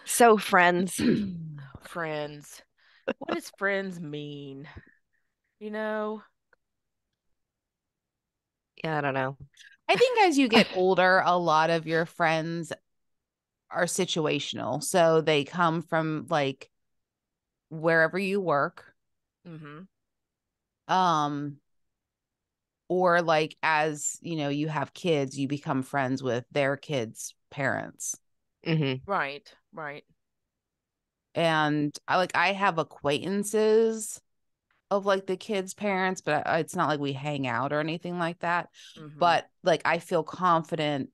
So friends. Friends. What does friends mean? You know? Yeah, I don't know. I think as you get older, a lot of your friends are situational. So they come from like wherever you work. Mm-hmm. Um, or like as you know, you have kids, you become friends with their kids' parents. Hmm. Right, right. And I have acquaintances of like the kids' parents, but it's not like we hang out or anything like that. Mm-hmm. But like I feel confident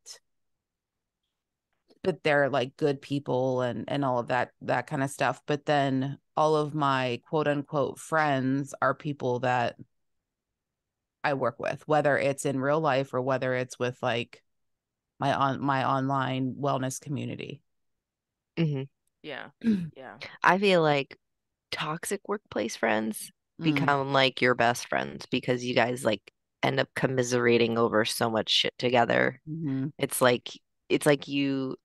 that they're like good people and all of that kind of stuff. But then all of my quote unquote friends are people that I work with, whether it's in real life or whether it's with like my online wellness community. Hmm. Yeah. Yeah. I feel like toxic workplace friends Mm. become like your best friends because you guys like end up commiserating over so much shit together. Hmm. It's like it's like you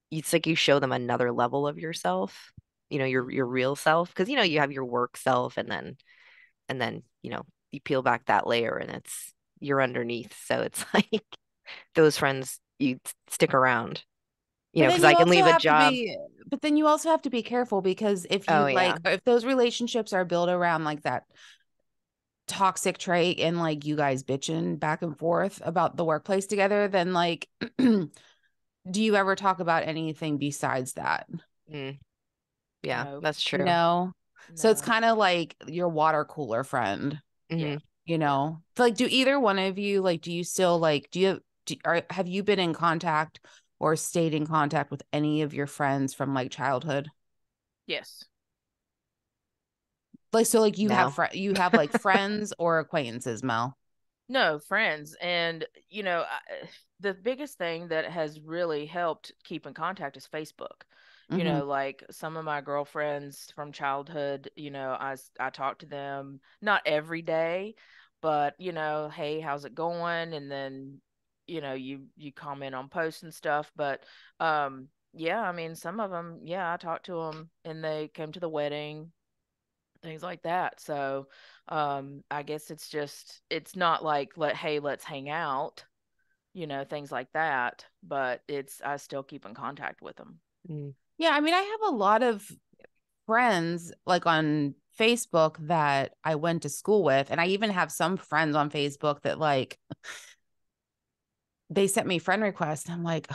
it's like you show them another level of yourself, your Mm-hmm. real self, because you have your work self and then, you peel back that layer and it's you're underneath. So it's like those friends you stick around, But then because I you can also leave a have to job. be, but then you also have to be careful because if Oh you yeah. like, if those relationships are built around like that toxic trait and like you guys bitching back and forth about the workplace together, then like, do you ever talk about anything besides that? Mm, yeah, No. that's true. No. So it's No. kind of like your water cooler friend, Yeah. Hmm. you Yeah. know? Like, do either one of you, like, do you still like, have you been in contact or stayed in contact with any of your friends from like childhood? Yes. Like, so like No. you have like friends or acquaintances, Mel. No, friends. And, the biggest thing that has really helped keep in contact is Facebook. Mm-hmm. Like some of my girlfriends from childhood, I talk to them not every day, but, hey, how's it going? And then, you comment on posts and stuff. But, yeah, I mean, some of them, yeah, I talked to them and they came to the wedding, things like that. So, I guess it's not like hey, let's hang out, things like that, but I still keep in contact with them. Mm. Yeah, I mean, I have a lot of friends like on Facebook that I went to school with, and I even have some friends on Facebook that like they sent me friend requests. And I'm like,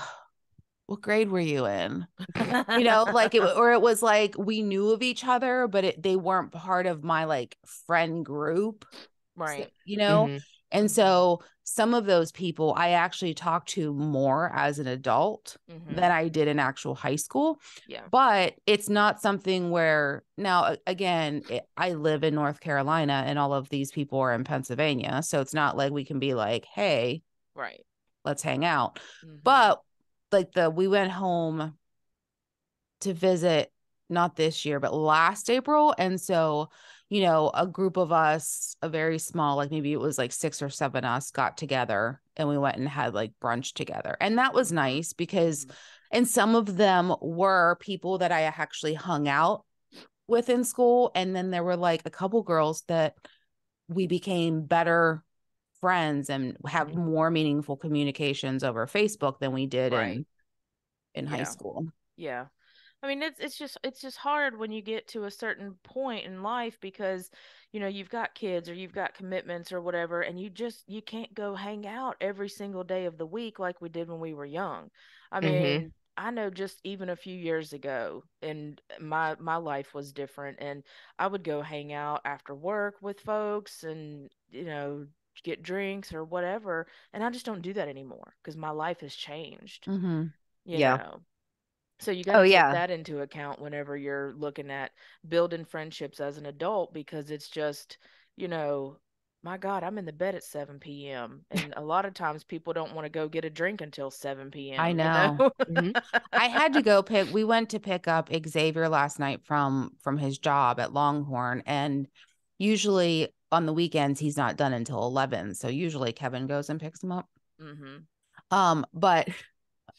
what grade were you in? You know, like or it was like we knew of each other, but they weren't part of my like friend group. So, Right. you know, Hmm. and Mhm. so some of those people I actually talked to more as an adult than Mhm. I did in actual high school. Yeah. But it's not something where now, again, I live in North Carolina and all of these people are in Pennsylvania. So it's not like we can be like, hey, Right. let's hang out. Mhm. But like we went home to visit not this year, but last April. And so, you know, a group of us, a very small, like maybe it was like 6 or 7 us got together and we went and had like brunch together. And that was Mhm. nice because, Mhm. and some of them were people that I actually hung out with in school. And then there were like a couple girls that we became better friends and have Hmm. more meaningful communications over Facebook than we did Right. in high Yeah. school. Yeah. I mean, it's just hard when you get to a certain point in life because, you've got kids or you've got commitments or whatever, and you can't go hang out every single day of the week like we did when we were young. I Hmm. mean, I know just even a few years ago, and my life was different, and I would go hang out after work with folks and, get drinks or whatever, and I just don't do that anymore because my life has changed, Mm-hmm. you Yeah. know. So you got Oh to take yeah. that into account whenever you're looking at building friendships as an adult because it's just, you know, my God, I'm in the bed at 7 p.m. And a lot of times people don't want to go get a drink until I 7 p.m., know. Hmm. I had to we went to pick up Xavier last night from his job at Longhorn, and usually on the weekends he's not done until 11. So usually Kevin goes and picks him up. Mm-hmm. But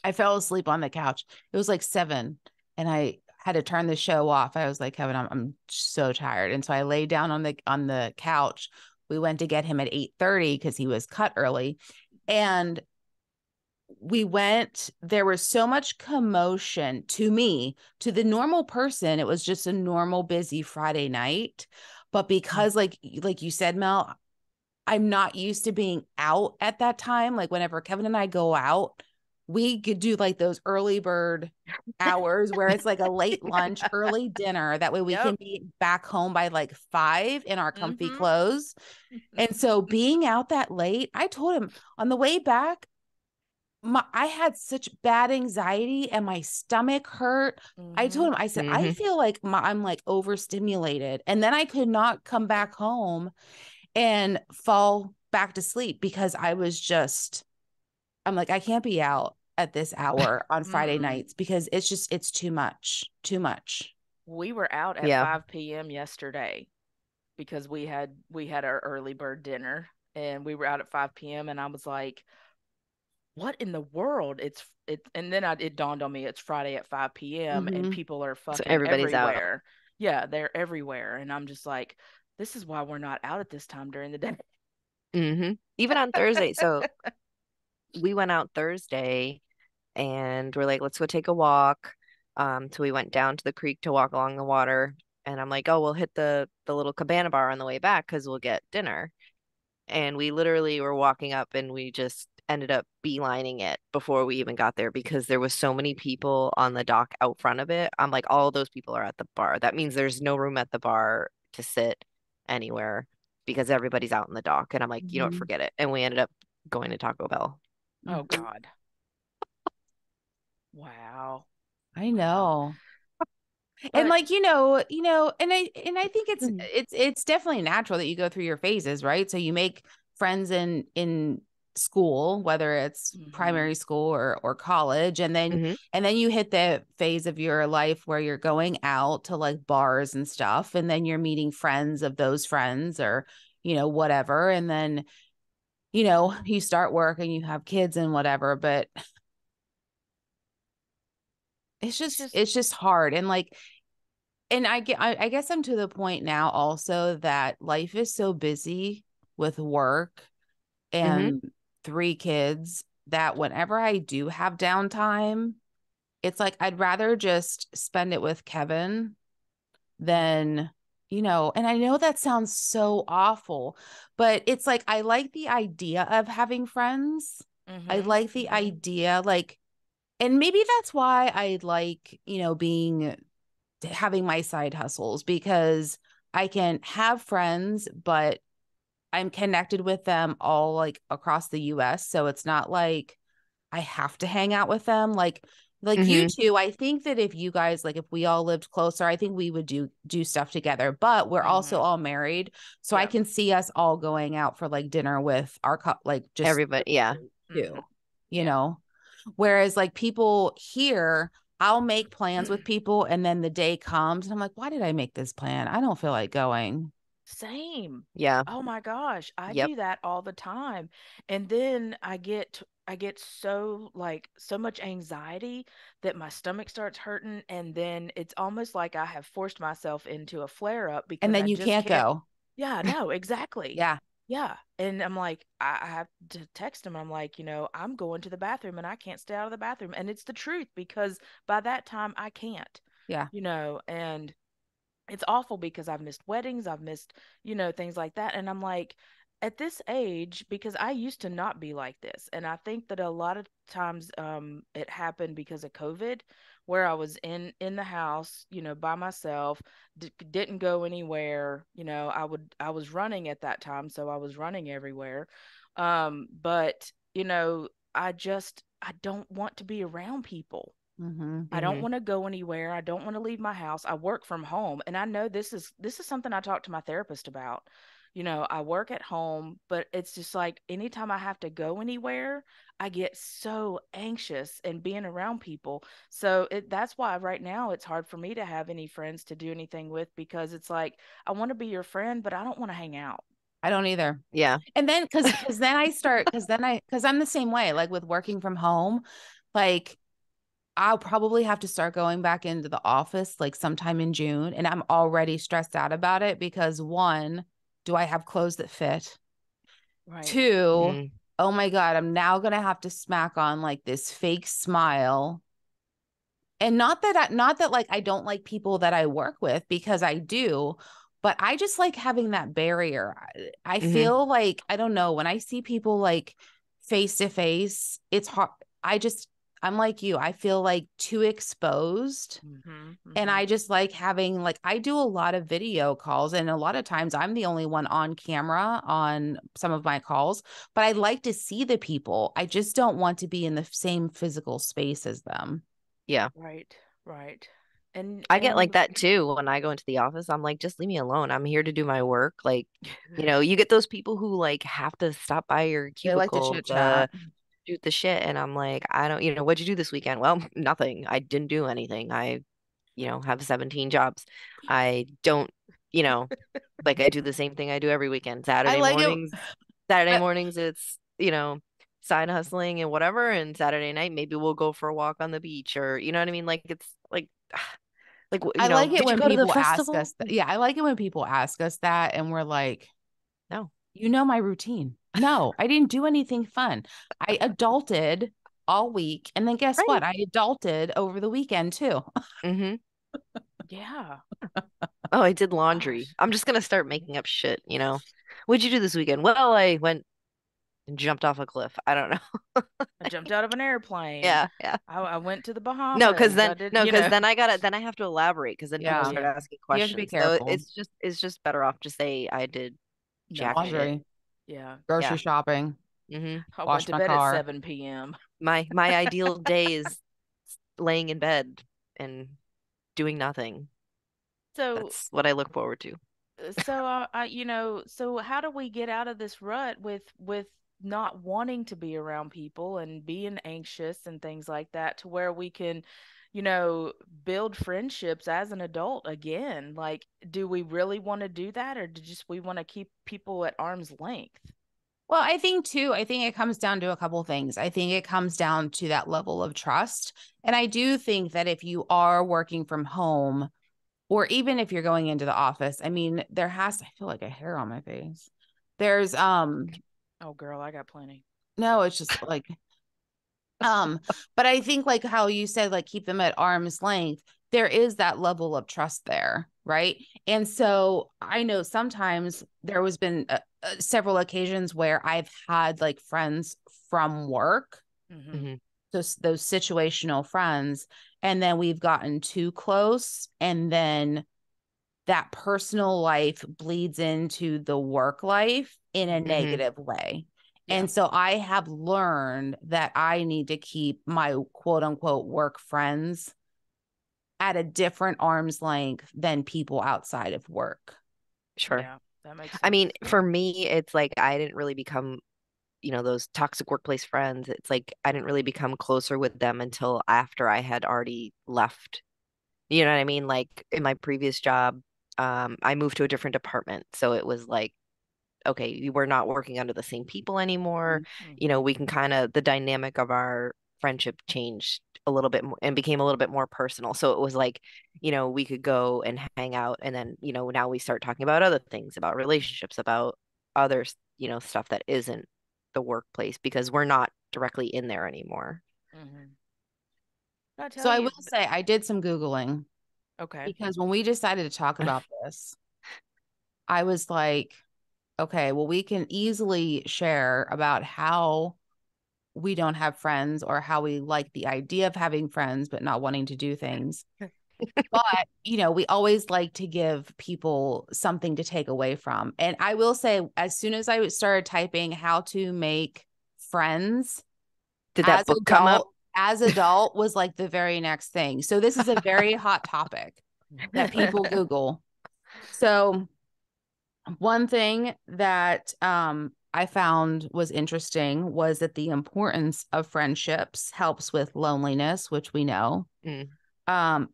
I fell asleep on the couch. It was like 7 and I had to turn the show off. I was like, Kevin, I'm so tired. And so I lay down on the couch. We went to get him at 8:30 because he was cut early. And we went, there was so much commotion to me. To the normal person, it was just a normal busy Friday night. But because like you said, Mel, I'm not used to being out at that time. Like whenever Kevin and I go out, we could do like those early bird hours where it's like a late lunch, early dinner. That way we can Yep. be back home by like 5 in our comfy Mm-hmm. clothes. And so being out that late, I told him on the way back, I had such bad anxiety and my stomach hurt. I Mm-hmm. told him, I said, I Hmm. feel like I'm like overstimulated. And then I could not come back home and fall back to sleep because I'm like, I can't be out at this hour on Friday Mm-mm. nights because it's too much, too much. We were out at Yeah. 5 p.m. yesterday because we had our early bird dinner and we were out at 5 p.m. and I was like, what in the world? And then it dawned on me it's Friday at 5 p.m. and Mm-hmm. people are So fucking everybody's out. everywhere. Yeah, they're everywhere. And I'm just like, this is why we're not out at this time during the day. Even on Thursday. So we went out Thursday and we're like, let's go take a walk. So we went down to the creek to walk along the water. And I'm like, oh, we'll hit the little cabana bar on the way back because we'll get dinner. And we literally were walking up and we just ended up beelining it before we even got there because there was so many people on the dock out front of it. I'm like, all those people are at the bar. That means there's no room at the bar to sit anywhere because everybody's out in the dock. And I'm like, you know what, Mm-hmm. forget it. And we ended up going to Taco Bell. Oh Mm-hmm. God. Wow. I Wow. know. And But like and I think Mhm. it's definitely natural that you go through your phases, right? So you make friends in school, whether it's mhm. primary school or college, and then you hit the phase of your life where you're going out to like bars and stuff, and then you're meeting friends of those friends or whatever, and then you start work and you have kids and whatever, but it's It's just just it's just hard. And like, and I guess I'm to the point now also that life is so busy with work Hmm. and 3 kids that whenever I do have downtime, it's like I'd rather just spend it with Kevin than, and I know that sounds so awful, but it's like I like the idea of having friends. I mhm. like the Mhm. idea, like, and maybe that's why I like, being having my side hustles because I can have friends, but I'm connected with them all like across the US. So it's not like I have to hang out with them. Like you Hmm. two, I think that if you guys like if we all lived closer, I think we would do stuff together. But we're also Mhm. all married. So I Yep. can see us all going out for like dinner with our like just Everybody, yeah. two, Mhm. you Yeah. know. Whereas like people here, I'll make plans with people and then the day comes and I'm like, why did I make this plan? I don't feel like going. Same. Yeah. Oh my gosh, I Yep. do that all the time. And then I get so like so much anxiety that my stomach starts hurting and then it's almost like I have forced myself into a flare up And because then I you just can't can't. go. Yeah, no, exactly. Yeah. Yeah. And I'm like, I have to text him. I'm like, I'm going to the bathroom and I can't stay out of the bathroom. And it's the truth because by that time I can't, Yeah. and it's awful because I've missed weddings, I've missed, things like that. And I'm like, at this age, because I used to not be like this. And I think that a lot of times it happened because of COVID, where I was in the house, by myself, didn't go anywhere. I was running at that time, so I was running everywhere. But, I don't want to be around people. Mm-hmm. I don't Hmm. want to go anywhere. I don't want to leave my house. I work from home, and I know this is something I talk to my therapist about. I work at home, but it's just like anytime I have to go anywhere, I get so anxious and being around people. So that's why right now it's hard for me to have any friends to do anything with because it's like I want to be your friend, but I don't want to hang out. I don't either. Yeah. And then because then I start because I'm the same way, like with working from home. Like, I'll probably have to start going back into the office like sometime in June. And I'm already stressed out about it because one, do I have clothes that fit? Right. Two, Mm, oh my God, I'm now going to have to smack on like this fake smile. And not that like I don't like people that I work with, because I do, but I just like having that barrier. I hmm. feel like, I don't know, when I see people like face to face, it's hard. I'm like you. I feel like too exposed. Mm-hmm. And Mm-hmm. I just like having, like, I do a lot of video calls, and a lot of times I'm the only one on camera on some of my calls, but I like to see the people. I just don't want to be in the same physical space as them. Yeah. Right. Right. And I get like and that too when I go into the office. I'm like, just leave me alone. I'm here to do my work. Like, you get those people who like have to stop by your They like to cubicle chit to chat. shoot the shit. And I'm like, I don't, what'd you do this weekend? Well, nothing. I didn't do anything. I, have 17 jobs. I don't, you know, like I do the same thing I do every weekend. I like it. Saturday I, mornings it's, side hustling and whatever. And Saturday night, maybe we'll go for a walk on the beach or, you know what I mean? Like it's like, I like it did you when go to the people ask festival? us that. Yeah, I like it when people ask us that and we're like, No. you know my routine. No, I didn't do anything fun. I adulted all week. And then guess what? Right. I adulted over the weekend too. Mm-hmm. yeah. Oh, I did laundry. Gosh. I'm just gonna start making up shit. What'd you do this weekend? Well, I went and jumped off a cliff. I don't know. I jumped out of an airplane. Yeah, yeah. I went to the No, because Bahamas. then I did, no, because then I have to elaborate because then Oh people Yeah. start yeah. asking You have to be questions. So careful. it's just better off to say I did jack Nothing. shit. Laundry, Yeah. grocery Yeah. shopping, hmm I went wash to my bed at car. 7 p.m. My ideal day is laying in bed and doing nothing. So That's what I look forward to. so how do we get out of this rut with not wanting to be around people and being anxious and things like that to where we can, build friendships as an adult again? Like, do we really want to do that, or do just we want to keep people at arm's length? Well, I think too, I think it comes down to a couple things. I think it comes down to that level of trust. And I do think that if you are working from home, or even if you're going into the office, I mean, I feel like a hair on my face. There's Oh, girl, I got plenty. no, it's just like um, but I think like how you said, like keep them at arm's length, there is that level of trust there, right? And so I know sometimes there was been several occasions where I've had like friends from work, Mm-hmm. hmm those situational friends, and then we've gotten too close, and then that personal life bleeds into the work life in a Mm-hmm. hmm negative way. Yeah. And so I have learned that I need to keep my quote unquote work friends at a different arm's length than people outside of work. Sure. Yeah, that makes I mean, sense. for me, it's like I didn't really become, those toxic workplace friends. It's like I didn't really become closer with them until after I had already left. You know what I mean? Like in my previous job, I moved to a different department. So it was like, okay, we're not working under the same people anymore. Mm-hmm. We can kind of, the dynamic of our friendship changed a little bit more and became a little bit more personal. So it was like, we could go and hang out. And then, now we start talking about other things, about relationships, about other, stuff that isn't the workplace because we're not directly in there anymore. Mm-hmm. I So tell I you. will say I did some Googling, Okay. because when we decided to talk about this, I was like, okay, well, we can easily share about how we don't have friends, or how we like the idea of having friends but not wanting to do things. But, we always like to give people something to take away from. And I will say, as soon as I started typing how to make friends Did as that book come up? adult, as adult was like the very next thing. So this is a very hot topic that people Google. So one thing that I found was interesting was that the importance of friendships helps with loneliness, which we know. Mm,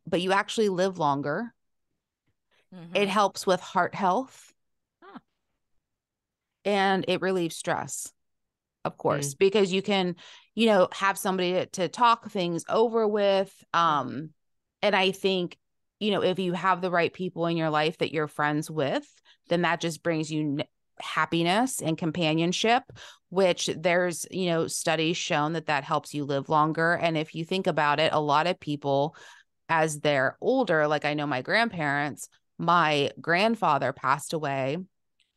But you actually live longer. It Mm-hmm. helps with heart health, Huh. and it relieves stress. of course, because you can, have somebody to talk things over with. And I think, if you have the right people in your life that you're friends with, then that just brings you happiness and companionship, which there's, studies shown that helps you live longer. And if you think about it, a lot of people, as they're older, like I know my grandparents, my grandfather passed away.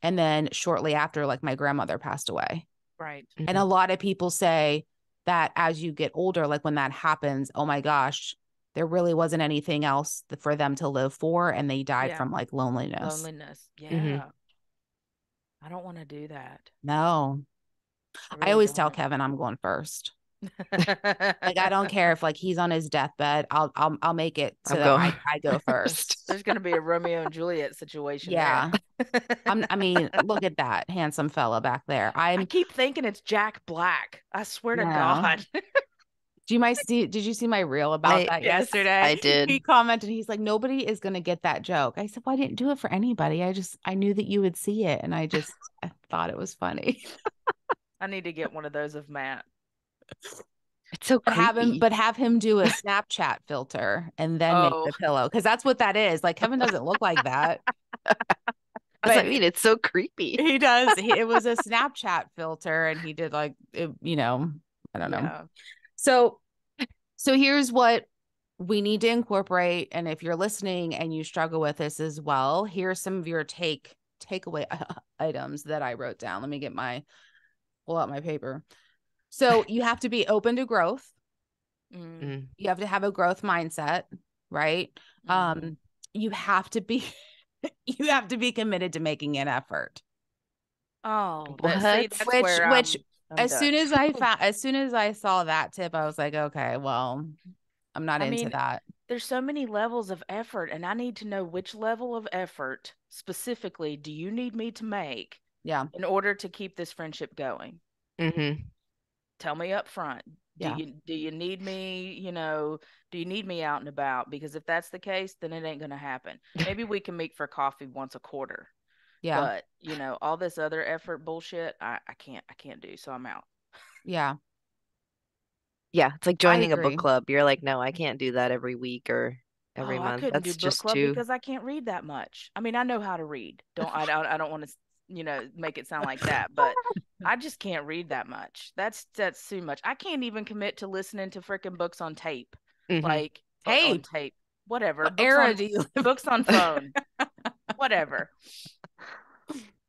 And then shortly after, like my grandmother passed away. Right. And a lot of people say that as you get older, like when that happens, oh my gosh, there really wasn't anything else for them to live for. And they died from like loneliness. Yeah. I don't want to do that. No. I I really always tell don't. Kevin I'm going first. Like I don't care if like he's on his deathbed. I'll make it so that I go first. There's gonna be a Romeo and Juliet situation. Yeah. There. I mean, look at that handsome fella back there. I keep thinking it's Jack Black. I swear to God. Did you see my reel about that yesterday? I did. He commented, he's like, nobody is going to get that joke. I said, well, I didn't do it for anybody. I knew that you would see it. And I thought it was funny. I need to get one of those of Matt. It's so creepy. Have him do a Snapchat filter and then make the pillow. Cause that's what that is. Like Kevin doesn't look like that. I mean, it's so creepy. He does. It was a Snapchat filter and he did like, I don't know. So here's what we need to incorporate. And if you're listening and you struggle with this as well, here's some of your takeaway items that I wrote down. Let me pull out my paper. So you have to be open to growth. You have to have a growth mindset, right? You have to be committed to making an effort. Oh, which as soon as I saw that tip, I was like, okay, well, I'm not into that. There's so many levels of effort, and I need to know which level of effort specifically do you need me to make in order to keep this friendship going? Tell me up front. Do you need me, do you need me out and about? Because if that's the case, then it ain't going to happen. Maybe we can meet for coffee once a quarter. Yeah. But, all this other effort bullshit, I can't do. So I'm out. Yeah. Yeah. It's like joining a book club. You're like, no, I can't do that every week or every month. I couldn't do book club because I can't read that much. I mean, I know how to read. I don't want to, make it sound like that, but I just can't read that much. That's too much. I can't even commit to listening to freaking books on tape. Like on tape, whatever. Books on phone, whatever.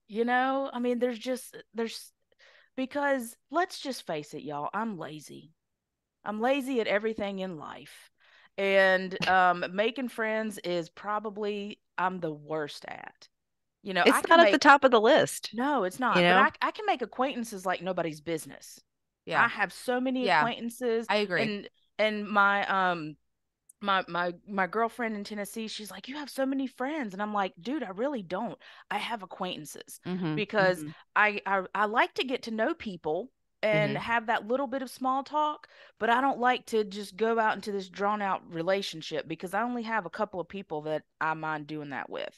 I mean, because let's just face it, y'all, I'm lazy. I'm lazy at everything in life. And making friends is probably I'm the worst at. It's not at the top of the list. No, it's not. But I can make acquaintances like nobody's business. Yeah. I have so many acquaintances. I agree. And my my girlfriend in Tennessee, she's like, you have so many friends. And I'm like, dude, I really don't. I have acquaintances because I like to get to know people and have that little bit of small talk, but I don't like to just go out into this drawn out relationship because I only have a couple of people that I mind doing that with.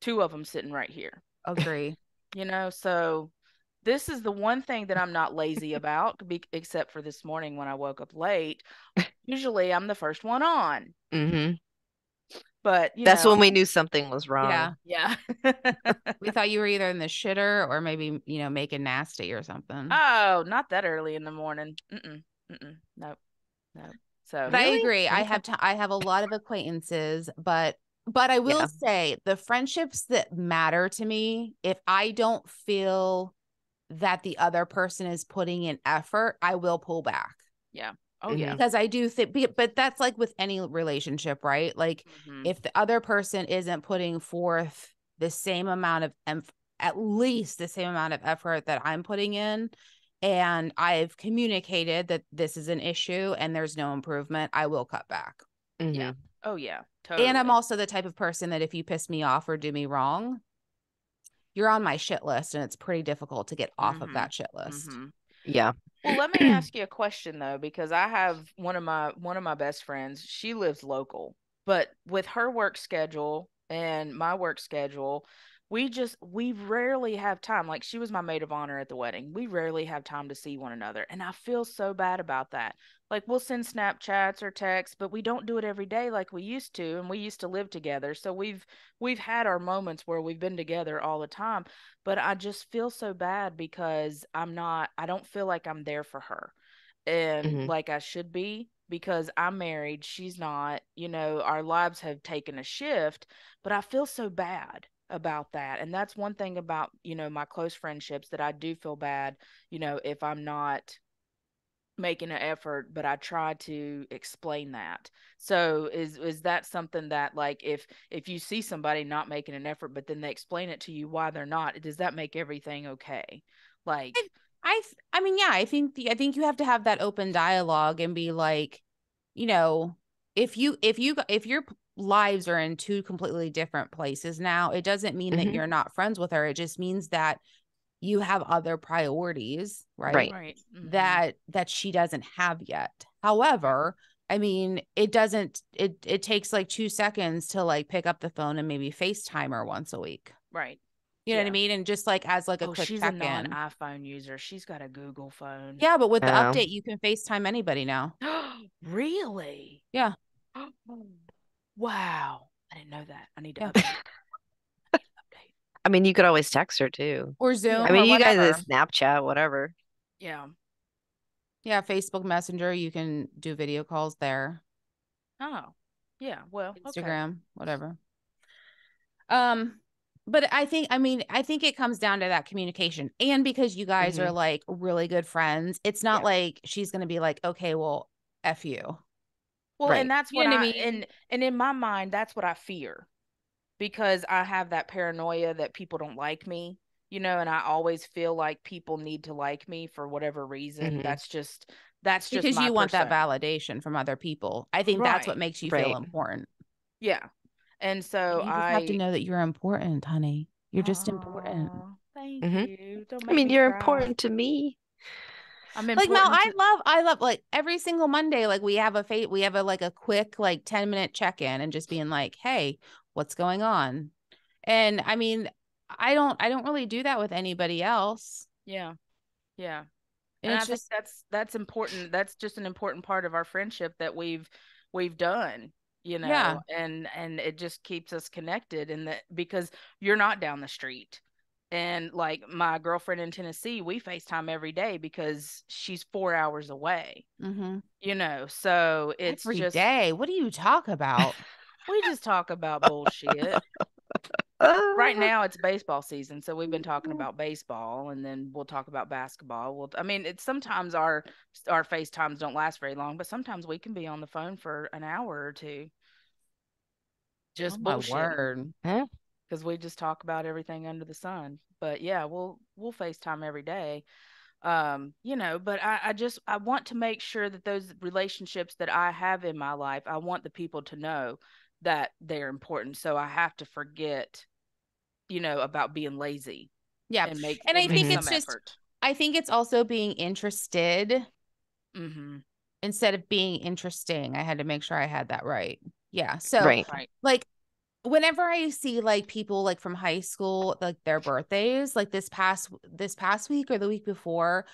2 of them sitting right here. Agree. So this is the one thing that I'm not lazy about, except for this morning when I woke up late. Usually I'm the first one on. But that's when we knew something was wrong. Yeah. We thought you were either in the shitter or maybe, making nasty or something. Oh, not that early in the morning. Nope. So but really? I agree. Okay. I have a lot of acquaintances, but I will say the friendships that matter to me, if I don't feel that the other person is putting in effort, I will pull back. Yeah. Oh, yeah. Because I do think, but that's like with any relationship, right? Like if the other person isn't putting forth the same amount of, at least the same amount of effort that I'm putting in, and I've communicated that this is an issue and there's no improvement, I will cut back. Yeah. Oh, yeah. Totally. And I'm also the type of person that if you piss me off or do me wrong, you're on my shit list, and it's pretty difficult to get off of that shit list. Yeah. Well, let me ask you a question though, because I have one of my best friends. She lives local, but with her work schedule and my work schedule, we rarely have time. Like, she was my maid of honor at the wedding. We rarely have time to see one another, and I feel so bad about that. Like, we'll send Snapchats or texts, but we don't do it every day like we used to, and we used to live together. So we've had our moments where we've been together all the time, but I just feel so bad because I don't feel like I'm there for her, and Hmm. like I should be, because I'm married, she's not. Our lives have taken a shift, but I feel so bad about that. And that's one thing about, my close friendships, that I do feel bad, if I'm not making an effort, but I try to explain that. So is that something that, like, if you see somebody not making an effort, but then they explain it to you why they're not, does that make everything okay? I, Like, I mean, yeah, I think you have to have that open dialogue and be like, you know, if your lives are in two completely different places now, it doesn't mean that Hmm. you're not friends with her. It just means that you have other priorities, right? Right. right. Mm-hmm. That she doesn't have yet. Right. However, I mean, it takes like 2 seconds to like pick up the phone and maybe FaceTime her once a week. Right. You know what I Yeah. mean? And just like as like a Oh, quick she's a check-in. non-iPhone user. She's got a Google phone. Yeah, but with the Oh. update, you can FaceTime anybody now. Really? Yeah. Wow. I didn't know that. I need to Yeah. update. I need to update. I mean, you could always text her too. Or I Zoom Yeah. or mean, you guys whatever. Snapchat, whatever. Yeah. Yeah, Facebook Messenger, you can do video calls there. Oh. Yeah. Well, okay. Instagram, whatever. Um, but I think it comes down to that communication. And because you guys Hmm. are like really good friends, it's not Yeah. like she's gonna be like, okay, well, F you. Well, and Right. that's You what know what I I mean? and in my mind, that's what I fear, because I have that paranoia that people don't like me, and I always feel like people need to like me for whatever reason. Hmm. That's just Because my you want that persona. validation from other people. I think that's what Right. makes you feel Right. important. Yeah. And And so you just have to I know that you're important, honey. You're just important. Oh, thank Hmm. you. Don't I make mean, me you're cry. important to me. I'm Like Mel, important to I love like every single Monday, like we have a like a quick like 10-minute check-in and just being like, hey, what's going on? And I mean, I don't really do that with anybody else. Yeah. Yeah. And And I it's think just that's important. That's just an important part of our friendship that we've done, yeah. and it just keeps us connected, and that because you're not down the street. And like my girlfriend in Tennessee, we FaceTime every day because she's 4 hours away, Mm-hmm. so it's Every just day. What do you talk about? we just talk about bullshit. Right Ah. now it's baseball season, so we've been talking about baseball, and then we'll talk about basketball. I mean, it's sometimes our FaceTimes don't last very long, but sometimes we can be on the phone for an hour or two Oh just my bullshitting, word. Huh? because we just talk about everything under the sun. But yeah, we'll FaceTime every day. But I want to make sure that those relationships that I have in my life, I want the people to know that they're important. So I have to forget, about being lazy, Yeah. and make And I and make think Hmm. some it's just effort. I think it's also being interested Mhm. instead of being interesting. I had to make sure I had that right. Yeah. So Right. Right. like whenever I see like people like from high school, like their birthdays, like this past week or the week before,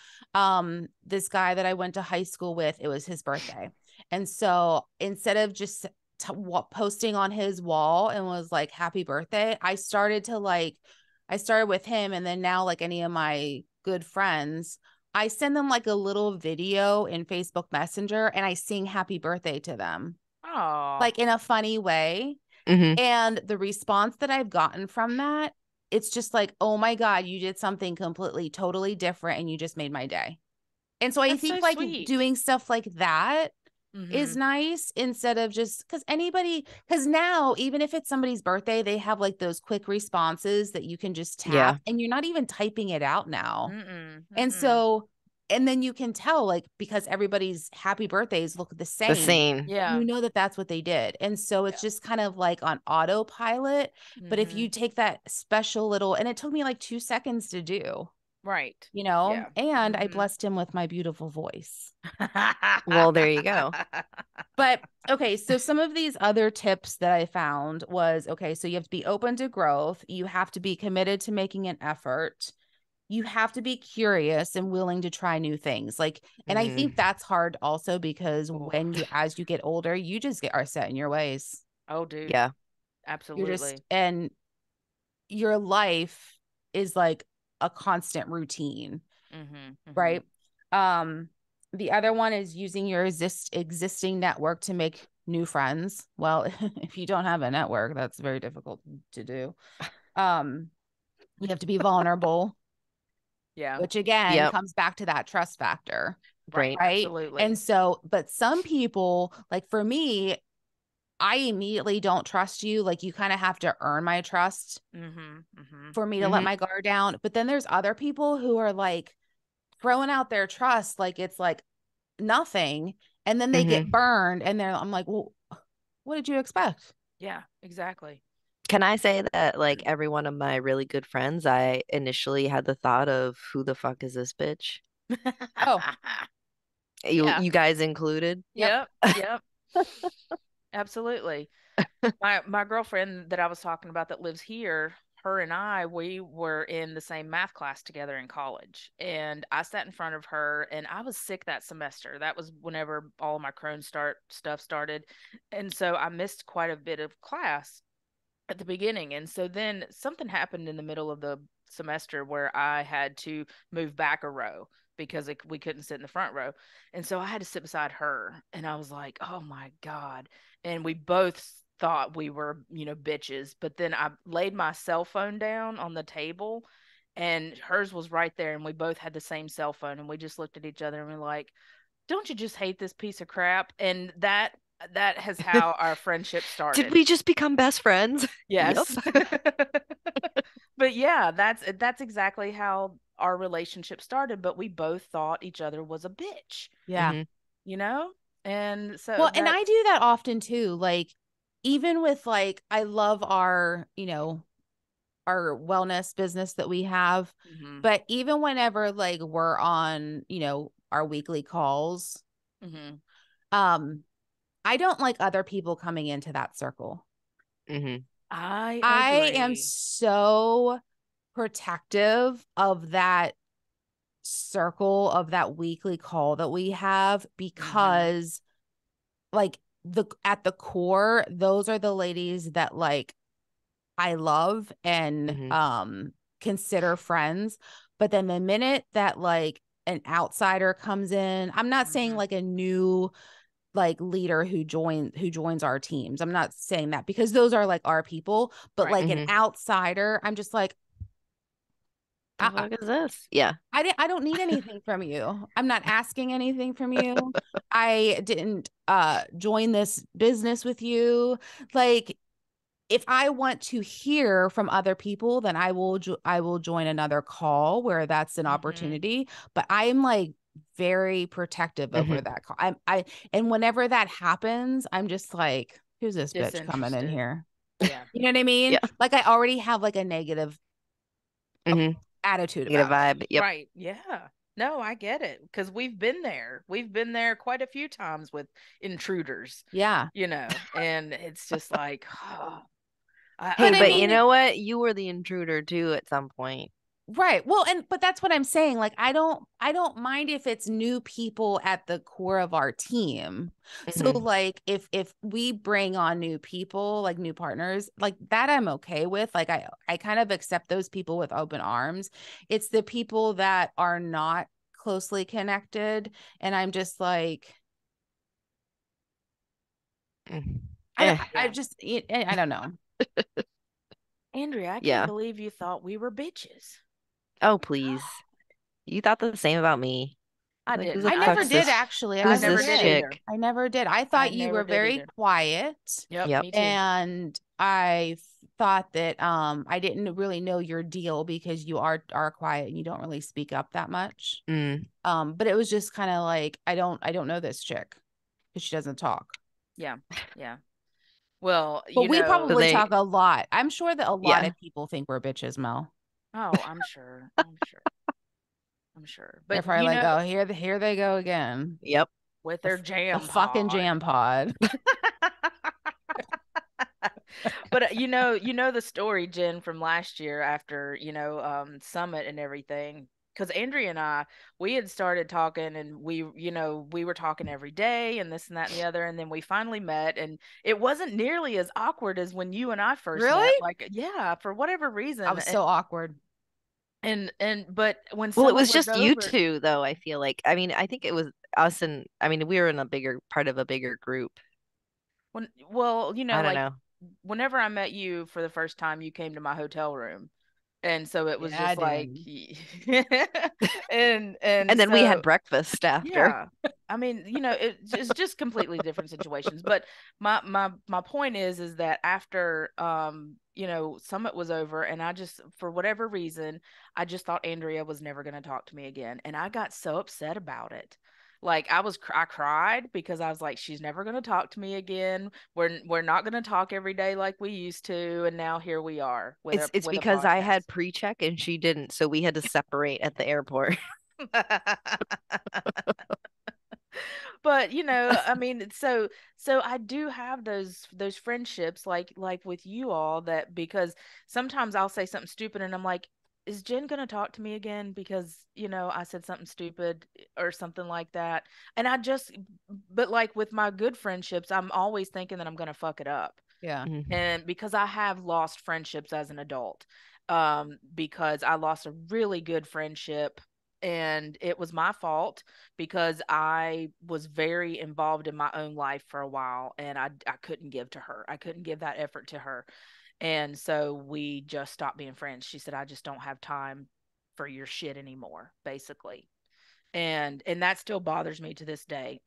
this guy that I went to high school with, it was his birthday. And so instead of just posting on his wall and was like happy birthday, I started with him, and then now like any of my good friends, I send them like a little video in Facebook Messenger and I sing happy birthday to them Oh, like in a funny way. Hmm. And the response that I've gotten from that, it's just like, oh my God, you did something completely, totally different and you just made my day. And so I that's think so like sweet. doing stuff like that is Mhm. nice instead of just because now, even if it's somebody's birthday, they have like those quick responses that you can just tap Yeah. and you're not even typing it out now. Mm-mm. And Mm-mm. so, and then you can tell, like, because everybody's happy birthdays look the The same, same. Yeah. you know that that's what they did. And so it's Yeah. just kind of like on autopilot. But if you Mhm. take that special little, and it took me like 2 seconds to do. Right. you know, Yeah. and I Mm-hmm. blessed him with my beautiful voice. Well, there you go. But okay, so some of these other tips that I found was okay, so you have to be open to growth, you have to be committed to making an effort, you have to be curious and willing to try new things. Like, and I think Mm. that's hard also because Oh. when you, as you get older, you just get are set in your ways. Oh, dude. Yeah. You're just, Absolutely. and your life is like a constant routine, Mm-hmm. Mm-hmm. right? Um, the other one is using your existing network to make new friends. Well, if you don't have a network, that's very difficult to do. Um, you have to be vulnerable, Yeah. which again Yep. comes back to that trust factor, Right. Right. right? Absolutely. And so, but some people, like for me, I immediately don't trust you. Like you kind of have to earn my trust Mm-hmm. Mm-hmm. for me to let Mm-hmm. my guard down. But then there's other people who are like throwing out their trust like it's like nothing. And then they get Mm-hmm. burned and I'm like, well, what did you expect? Yeah, exactly. Can I say that like every one of my really good friends, I initially had the thought of who the fuck is this bitch? Oh, You Yeah. you guys included? yep. Yep. Yep. Absolutely. My girlfriend that I was talking about that lives here, her and I, we were in the same math class together in college. And I sat in front of her and I was sick that semester. That was whenever all of my Crohn's stuff started. And so I missed quite a bit of class at the beginning. And so then something happened in the middle of the semester where I had to move back a row because we couldn't sit in the front row. And so I had to sit beside her. And I was like, oh my God. And we both thought we were, bitches. But then I laid my cell phone down on the table and hers was right there. And we both had the same cell phone. And we just looked at each other and we're like, don't you just hate this piece of crap? And that has how our friendship Did started. we just become best friends? Yep. Yes. But yeah, that's exactly how our relationship started, but we both thought each other was a bitch, Yeah. Mm-hmm. you know? And so Well, and I that's do that often too. Like, even with like, I love our, our wellness business that we have. mhm. But even whenever like we're on, our weekly calls, Mhm. um, I don't like other people coming into that circle. Mm-hmm. I I am agree. so protective of that circle of that weekly call that we have Mhm. because like the at the core, those are the ladies that like I love and Mm-hmm. consider friends. But then the minute that like an outsider comes in, I'm not saying Mhm. like a new like leader who joins our teams. I'm not saying that because those are like our people, but Right. like an Mm-hmm. outsider, I'm just like The uh-uh. fuck is this? Yeah. I don't need anything from you. I'm not asking anything from you. I didn't join this business with you. Like if I want to hear from other people, then I will join another call where that's an Mhm. opportunity. But I'm like very protective over Mm-hmm. that call. And whenever that happens, I'm just like, who's this bitch coming in Disinterested. here? Yeah. You know what I mean? Yeah. Like I already have like a negative Mm-hmm. attitude Negative about it. vibe. Yep. Right. Yeah. No, I get it because we've been there. We've been there quite a few times with intruders, Yeah. and it's just like, I But Hey, I but you mean, don't. know what? You were the intruder too at some point. right. Well, and but that's what I'm saying. Like I don't mind if it's new people at the core of our team. So Mm-hmm. like if we bring on new people, like new partners, like that I'm okay with. Like I kind of accept those people with open arms. It's the people that are not closely connected and I'm just like Mm. I don't Eh. I Yeah. just I don't know. Andrea, I can't Yeah. believe you thought we were bitches. Oh, please. You thought the same about me. I Like, who didn't. the I never fuck's did this? actually. I I Who's never never this did did. either. chick? I never did. I I thought you never were did very either. quiet. Yep, Yep. me too. And I thought that I didn't really know your deal because you are quiet and you don't really speak up that much. Mm. But it was just kind of like I don't know this chick because she doesn't talk. Yeah, yeah. Well, But we So probably they, talk a lot. I'm sure that a lot yeah. of people think we're bitches, Mel. oh, I'm sure. I'm sure. I'm sure. They're But probably like, oh, here they go again. Yep. with The, their the jam fucking pod. jam pod. But you know the story, Jen, from last year after, Summit and everything. Because Andrea and I, we had started talking and we were talking every day and this and that and the other. And then we finally met and it wasn't nearly as awkward as when you and I first Really? met. Like, yeah, for whatever I reason. was so awkward. But when Well, it Summit was was just you over, two, though, I feel like. I mean, I think it was us and, I mean, we were in a bigger part of a bigger group. I don't like know. whenever I met you for the first time, you came to my hotel room. And so it was Yeah, I just like did. and And then we had so breakfast after. yeah. I mean, it's just completely different situations. But my point is that after Summit was over and I just for whatever reason, I just thought Andrea was never going to talk to me again and I got so upset about it. Like I cried because I was like she's never going to talk to me again. We're not going to talk every day like we used to and now here we are with It's a because I podcast. had pre-check and she didn't, so we had to separate at the airport. But I mean, so I do have those friendships like with you all that because sometimes I'll say something stupid and I'm like, is Jen gonna talk to me again because I said something stupid or something like that, and but like with my good friendships, I'm always thinking that I'm gonna fuck it up, Yeah. Mhm. and because I have lost friendships as an adult, because I lost a really good friendship and it was my fault because I was very involved in my own life for a while and I couldn't give to her. I couldn't give that effort to her. And so we just stopped being friends. She said, I just don't have time for your shit anymore, basically. And that still bothers me to this day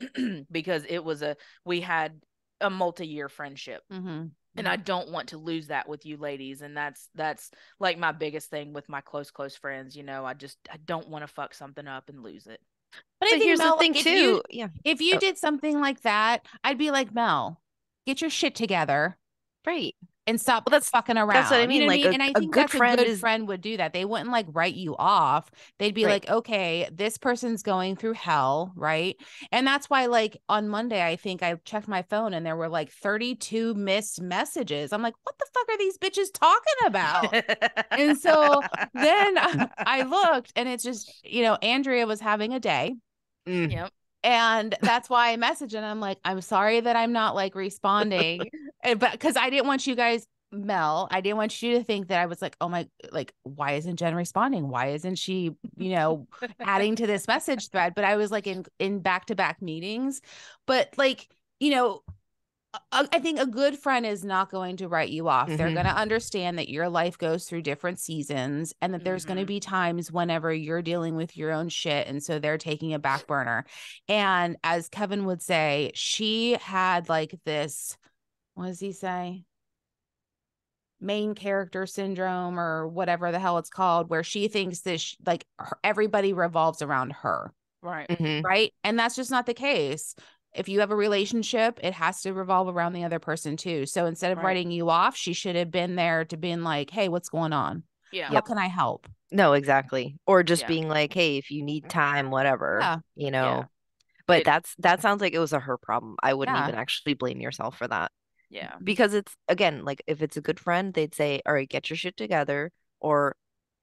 because we had a multi-year friendship Mm-hmm. and I don't want to lose that with you ladies. And that's like my biggest thing with my close friends. I don't want to fuck something up and lose it. But I But think here's the Mel, thing like too. Yeah. if you Oh, did something like that, I'd be like, Mel, get your shit together right. and stop Well, fucking that's what I around. You know mean. what I Like mean? And I a think good that's a friend good is friend would do that. They wouldn't like write you off. They'd be right. like, okay, this person's going through hell, right? And that's why, like, on Monday, I think I checked my phone and there were like 32 missed messages. I'm like, what the fuck are these bitches talking about? And so then I looked and it's just, Andrea was having a day. Mm. Yep. And that's why I messaged and I'm like, I'm sorry that I'm not like responding. But because I didn't want you guys, Mel, I didn't want you to think that I was like, oh my, like, why isn't Jen responding? Why isn't she, adding to this message thread? But I was like in back-to-back meetings. But like, you know, I think a good friend is not going to write you off. They're Hmm. going to understand that your life goes through different seasons and that there's going to Mhm. be times whenever you're dealing with your own shit. And so they're taking a back burner. And as Kevin would say, she had like this, what does he say? Main character syndrome or whatever the hell it's called, where she thinks that everybody revolves around her. Right. Hmm. Right. And that's just not the case. If you have a relationship, it has to revolve around the other person too. So instead of Right. writing you off, she should have been there to being like, hey, what's going on? Yeah. How Yep. can I help? No, exactly. Or just Yeah. being like, hey, if you need time, whatever, Yeah. Yeah. But It. that sounds like it was a her problem. I wouldn't Yeah. even actually blame yourself for that. Yeah. Because it's again, like if it's a good friend, they'd say, all right, get your shit together, or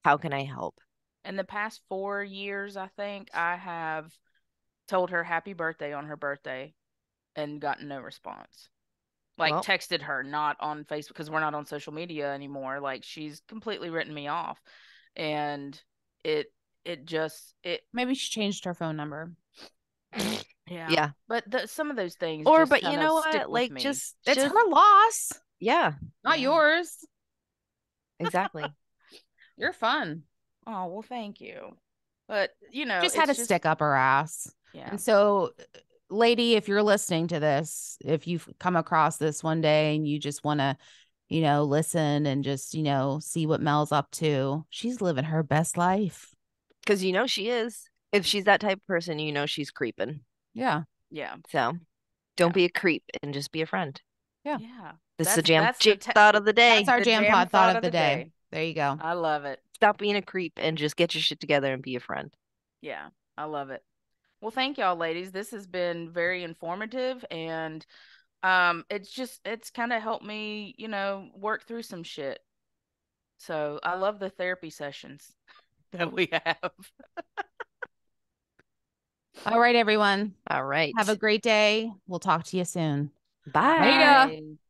how can I help? In the past 4 years, I think I have told her happy birthday on her birthday and gotten no response. Like Well, texted her, not on Facebook because we're not on social media anymore. Like she's completely written me off, and it it just it Maybe she changed her phone number. yeah. yeah. But some of those things Or just but you kind of know stick what? with Like me. It's just her loss, yeah, not Yeah. yours. exactly. You're fun. Oh well, thank you. But Just had it's a just stick up her ass. yeah. And so, lady, if you're listening to this, if you've come across this one day and you just want to, listen and just, see what Mel's up to, she's living her best life. Because she is. If she's that type of person, she's creeping. Yeah. Yeah. So don't Yeah. be a creep and just be a friend. Yeah. Yeah. This is a That's jam that's jam thought of the That's day. our the jam jam pod thought thought of of the the day. day. There you go. I love it. Stop being a creep and just get your shit together and be a friend. Yeah, I love it. Well, thank y'all, ladies. This has been very informative, and it's kind of helped me, work through some shit. So I love the therapy sessions that we have. All right, everyone. All right. Have a great day. We'll talk to you soon. Bye. Later. Bye.